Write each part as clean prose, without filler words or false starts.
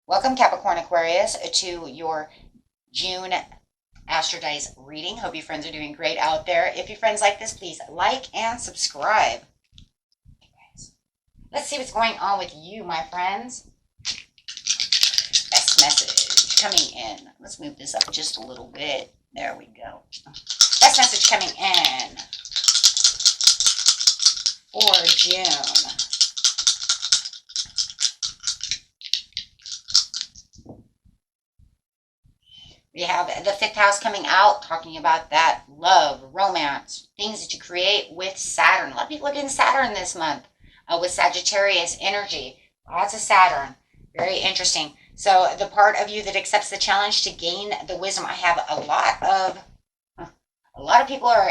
Welcome, Capricorn Aquarius, to your June Astro Dice reading. Hope you friends are doing great out there. If your friends like this, please like and subscribe. Let's see what's going on with you, my friends. Best message coming in. Let's move this up just a little bit. There we go. Best message coming in for June. We have the 5th house coming out, talking about that love, romance, things that you create with Saturn. A lot of people are getting Saturn this month with Sagittarius energy. Lots of Saturn. Very interesting. So the part of you that accepts the challenge to gain the wisdom, I have a lot of people are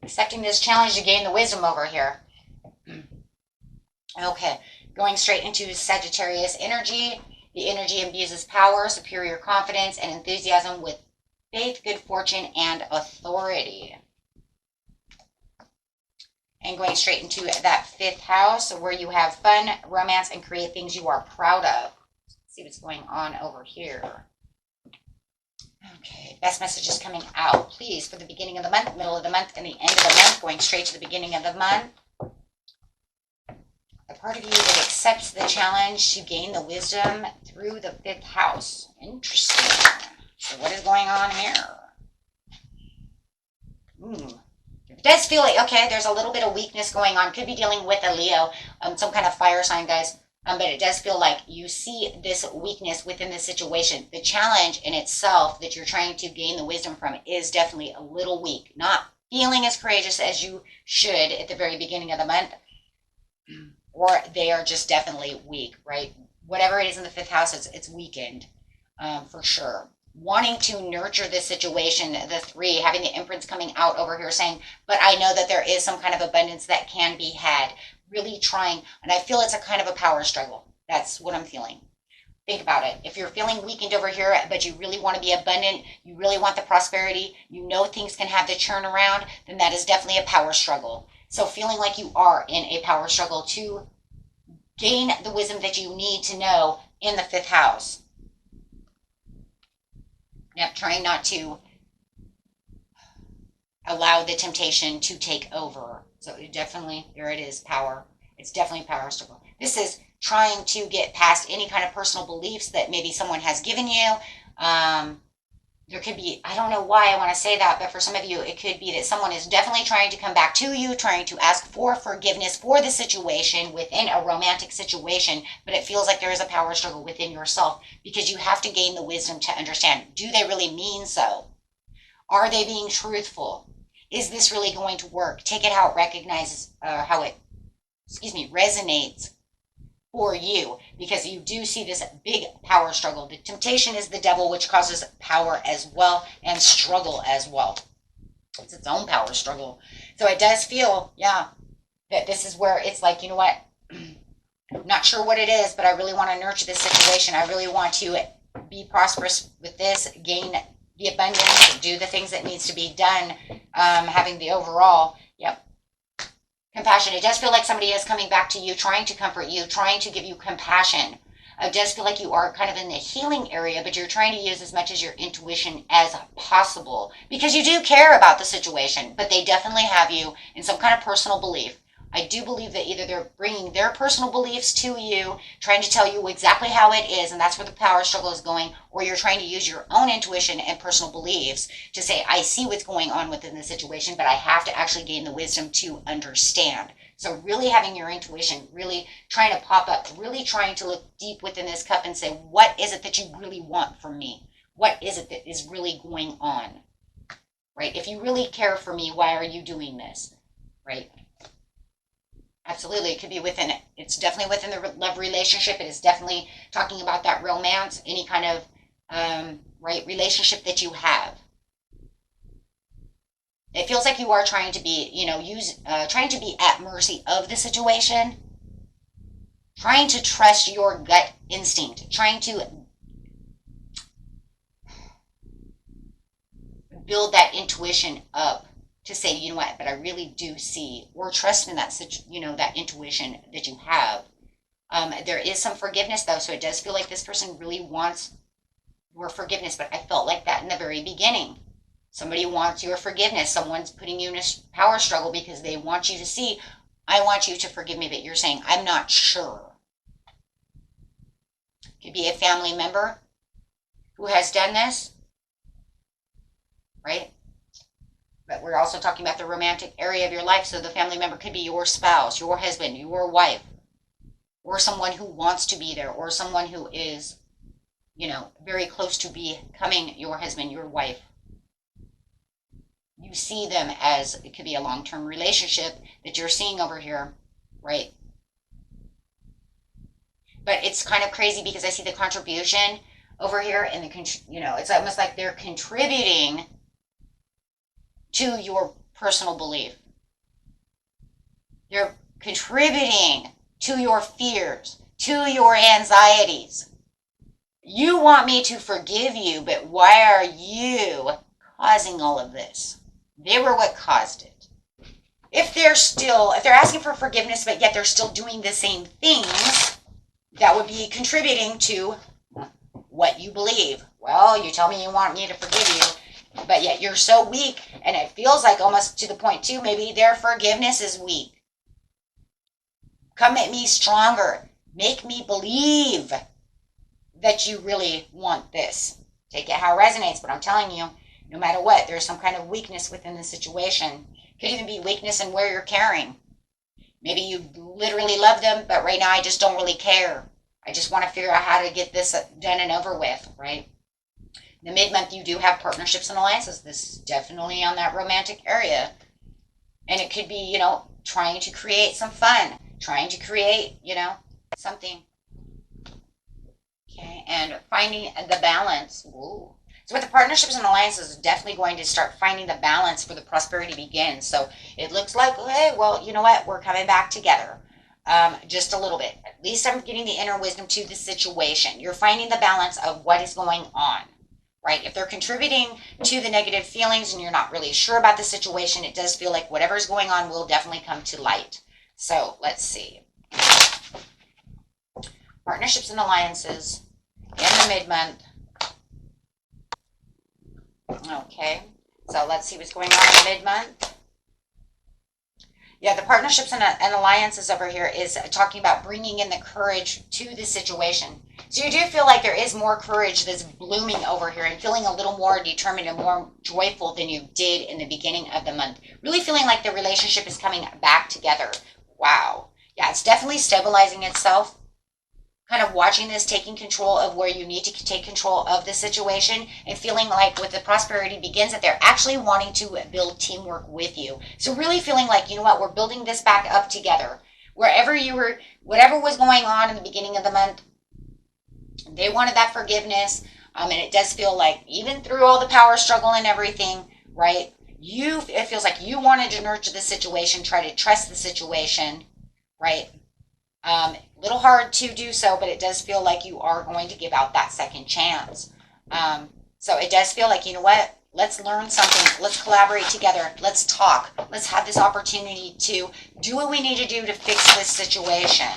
accepting this challenge to gain the wisdom over here. Okay, going straight into Sagittarius energy. The energy imbues power, superior confidence, and enthusiasm with faith, good fortune, and authority. And going straight into that 5th house where you have fun, romance, and create things you are proud of. Let's see what's going on over here. Okay, best messages coming out, please, for the beginning of the month, middle of the month, and the end of the month. Going straight to the beginning of the month. The part of you that accepts the challenge to gain the wisdom through the 5th house. Interesting. So what is going on here? It does feel like, okay, there's a little bit of weakness going on. Could be dealing with a Leo, some kind of fire sign, guys. But it does feel like you see this weakness within the situation. The challenge in itself that you're trying to gain the wisdom from is definitely a little weak. Not feeling as courageous as you should at the very beginning of the month. Or they are just definitely weak, right? Whatever it is in the 5th house, it's weakened for sure. Wanting to nurture this situation, the 3, having the imprints coming out over here saying, but I know that there is some kind of abundance that can be had. Really trying, and I feel it's a kind of a power struggle. That's what I'm feeling. Think about it. If you're feeling weakened over here, but you really want to be abundant, you really want the prosperity, you know things can have the turnaround, then that is definitely a power struggle. So feeling like you are in a power struggle to gain the wisdom that you need to know in the 5th house. Yep, trying not to allow the temptation to take over. So definitely, there it is, power. It's definitely power struggle. This is trying to get past any kind of personal beliefs that maybe someone has given you. There could be, I don't know why I want to say that, but for some of you, it could be that someone is definitely trying to come back to you, trying to ask for forgiveness for the situation within a romantic situation, but it feels like there is a power struggle within yourself because you have to gain the wisdom to understand, do they really mean so? Are they being truthful? Is this really going to work? Take it how it recognizes, resonates for you, because you do see this big power struggle. The temptation is the devil, which causes power as well and struggle as well. It's its own power struggle. So it does feel, yeah, that this is where it's like, you know what? I'm not sure what it is, but I really want to nurture this situation. I really want to be prosperous with this, gain the abundance, do the things that needs to be done, having the overall, yep, compassion. It does feel like somebody is coming back to you, trying to comfort you, trying to give you compassion. It does feel like you are kind of in the healing area, but you're trying to use as much as your intuition as possible because you do care about the situation, but they definitely have you in some kind of personal belief. I do believe that either they're bringing their personal beliefs to you, trying to tell you exactly how it is, and that's where the power struggle is going, or you're trying to use your own intuition and personal beliefs to say, I see what's going on within the situation, but I have to actually gain the wisdom to understand. So really having your intuition, really trying to pop up, really trying to look deep within this cup and say, what is it that you really want from me? What is it that is really going on? Right? If you really care for me, why are you doing this? Right? Absolutely, it could be within it. It's definitely within the love relationship. It is definitely talking about that romance, any kind of relationship that you have. It feels like you are trying to be, trying to be at mercy of the situation, trying to trust your gut instinct, trying to build that intuition up to say, you know what, but I really do see, or trust in that, that intuition that you have. There is some forgiveness though, so it does feel like this person really wants your forgiveness, but I felt like that in the very beginning. Somebody wants your forgiveness. Someone's putting you in a power struggle because they want you to see, I want you to forgive me, but you're saying, I'm not sure. Could be a family member who has done this, right? But we're also talking about the romantic area of your life. So the family member could be your spouse, your husband, your wife, or someone who wants to be there, or someone who is, very close to becoming your husband, your wife. You see them as, it could be a long-term relationship that you're seeing over here, right? But it's kind of crazy because I see the contribution over here, and it's almost like they're contributing to your personal belief. They're contributing to your fears, to your anxieties. You want me to forgive you, but why are you causing all of this? They were what caused it. If they're asking for forgiveness, but yet they're still doing the same things, that would be contributing to what you believe. Well, you tell me you want me to forgive you, but yet you're so weak, and it feels like almost to the point too, maybe their forgiveness is weak. Come at me stronger. Make me believe that you really want this. Take it how it resonates, but I'm telling you, no matter what, there's some kind of weakness within the situation. Could even be weakness in where you're caring. Maybe you literally love them, but right now I just don't really care. I just want to figure out how to get this done and over with, right? The mid-month, you do have partnerships and alliances. This is definitely on that romantic area. And it could be, trying to create some fun, trying to create, something. Okay, and finding the balance. Ooh. So with the partnerships and alliances, definitely going to start finding the balance for the prosperity begins. So it looks like, hey, well, you know what? We're coming back together. Just a little bit. At least I'm getting the inner wisdom to the situation. You're finding the balance of what is going on, right? If they're contributing to the negative feelings and you're not really sure about the situation, it does feel like whatever's going on will definitely come to light. So let's see. Partnerships and alliances in the mid-month. Okay, so let's see what's going on in the mid-month. Yeah, the partnerships and alliances over here is talking about bringing in the courage to the situation. So you do feel like there is more courage that's blooming over here and feeling a little more determined and more joyful than you did in the beginning of the month. Really feeling like the relationship is coming back together. Wow. Yeah, it's definitely stabilizing itself. Kind of watching this, taking control of where you need to take control of the situation, and feeling like with the prosperity begins that they're actually wanting to build teamwork with you. So really feeling like, you know what, we're building this back up together. Wherever you were, whatever was going on in the beginning of the month, they wanted that forgiveness. And it does feel like even through all the power struggle and everything, right, it feels like you wanted to nurture the situation, try to trust the situation, right? Little hard to do so, but it does feel like you are going to give out that second chance. So it does feel like, you know what, let's learn something. Let's collaborate together. Let's talk. Let's have this opportunity to do what we need to do to fix this situation,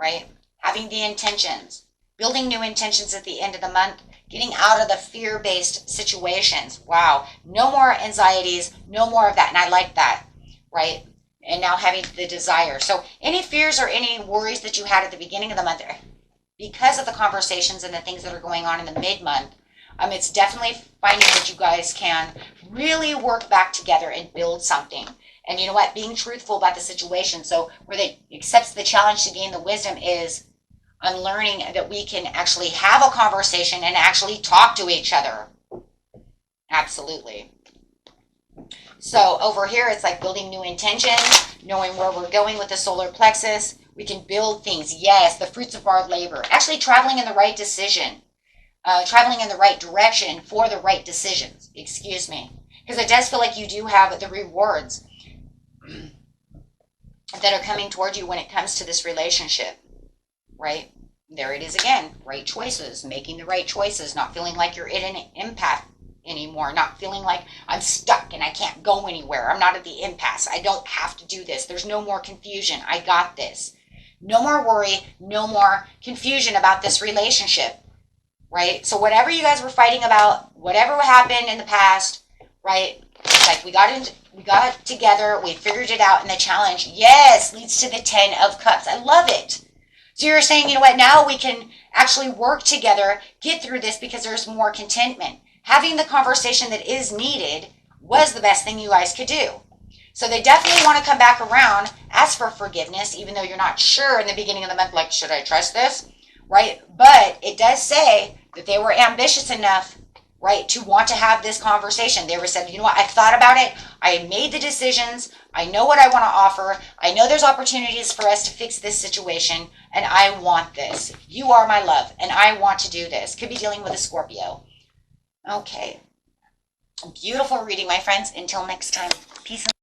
right? Having the intentions, building new intentions at the end of the month, getting out of the fear-based situations. Wow. No more anxieties, no more of that. And I like that, right? And now having the desire. So any fears or any worries that you had at the beginning of the month, because of the conversations and the things that are going on in the mid-month, it's definitely finding that you guys can really work back together and build something. And you know what? Being truthful about the situation. So where they accepts the challenge to gain the wisdom is on learning that we can actually have a conversation and actually talk to each other. Absolutely. So over here, it's like building new intentions, knowing where we're going with the solar plexus. We can build things. Yes, the fruits of our labor. Actually traveling in the right decision. Traveling in the right direction for the right decisions. Excuse me. Because it does feel like you do have the rewards. that are coming toward you when it comes to this relationship, right? There it is again, right choices, making the right choices, not feeling like you're in an impasse anymore, not feeling like I'm stuck and I can't go anywhere. I'm not at the impasse. I don't have to do this. There's no more confusion. I got this. No more worry, no more confusion about this relationship, right? So whatever you guys were fighting about, whatever happened in the past, right? It's like we got together, we figured it out, and the challenge, yes, leads to the 10 of Cups. I love it. So you're saying, you know what, now we can actually work together, get through this because there's more contentment. Having the conversation that is needed was the best thing you guys could do. So they definitely want to come back around, ask for forgiveness, even though you're not sure in the beginning of the month, like, should I trust this? Right? But it does say that they were ambitious enough, right, to want to have this conversation. They were saying, you know what, I've thought about it. I made the decisions. I know what I want to offer. I know there's opportunities for us to fix this situation, and I want this. You are my love, and I want to do this. Could be dealing with a Scorpio. Okay. Beautiful reading, my friends. Until next time. Peace and